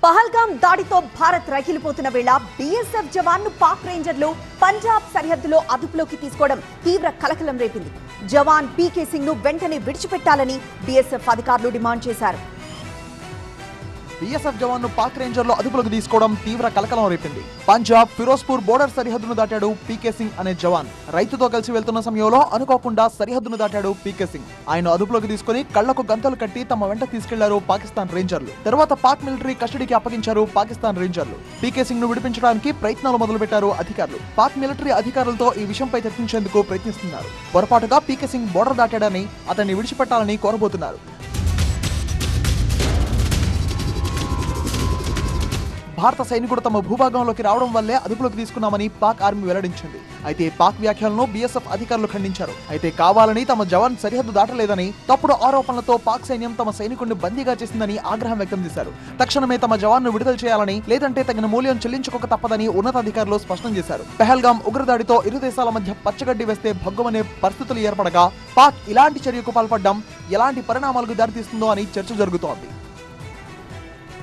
పహల్గాం దాడితో భారత్ రగిలిపోతున్న వేళ బీఎస్ఎఫ్ జవాన్ను పాక్ రేంజర్లు పంజాబ్ సరిహద్దులో అదుపులోకి తీసుకోవడం తీవ్ర కలకలం రేపింది. జవాన్ పీకే సింగ్ ను వెంటనే విడిచిపెట్టాలని బీఎస్ఎఫ్ అధికారులు డిమాండ్ చేశారు. బీఎస్ఎఫ్ జవాన్ను పాక్ రేంజర్లు అదుపులోకి తీసుకోవడం తీవ్ర కలకలం రేపింది. పంజాబ్ ఫిరోజ్పూర్ బోర్డర్ సరిహద్దును దాటాడు పీకే సింగ్ అనే జవాన్. రైతుతో కలిసి వెళ్తున్న సమయంలో అనుకోకుండా సరిహద్దును దాటాడు పీకే సింగ్. ఆయన అదుపులోకి తీసుకుని కళ్లకు గంతలు కట్టి తమ వెంట తీసుకెళ్లారు పాకిస్తాన్ రేంజర్లు. తర్వాత పాక్ మిలిటరీ కస్టడీకి అప్పగించారు పాకిస్తాన్ రేంజర్లు. పీకే సింగ్ ను విడిపించడానికి ప్రయత్నాలు మొదలుపెట్టారు అధికారులు. పాక్ మిలిటరీ అధికారులతో ఈ విషయంపై చర్చించేందుకు ప్రయత్నిస్తున్నారు. పొరపాటుగా పీకే సింగ్ బోర్డర్ దాటాడని అతన్ని విడిచిపెట్టాలని కోరబోతున్నారు. భారత సైనికుడు తమ భూభాగంలోకి రావడం వల్లే అదుపులోకి తీసుకున్నామని పాక్ ఆర్మీ వెల్లడించింది. అయితే పాక్ వ్యాఖ్యలను బీఎస్ఎఫ్ అధికారులు ఖండించారు. అయితే కావాలని తమ జవాన్ సరిహద్దు దాటలేదని, తప్పుడు ఆరోపణలతో పాక్ సైన్యం తమ సైనికుడిని బందీగా చేసిందని ఆగ్రహం వ్యక్తం చేశారు. తక్షణమే తమ జవాన్ను విడుదల చేయాలని, లేదంటే తగిన మూల్యం చెల్లించుకోక తప్పదని ఉన్నతాధికారులు స్పష్టం చేశారు. పహల్గాం ఉగ్రదాడితో ఇరు దేశాల మధ్య పచ్చగడ్డి వేస్తే భగ్గుమనే పరిస్థితులు ఏర్పడగా పాక్ ఇలాంటి చర్యకు పాల్పడడం ఎలాంటి పరిణామాలకు దారితీస్తుందో అని చర్చ జరుగుతోంది.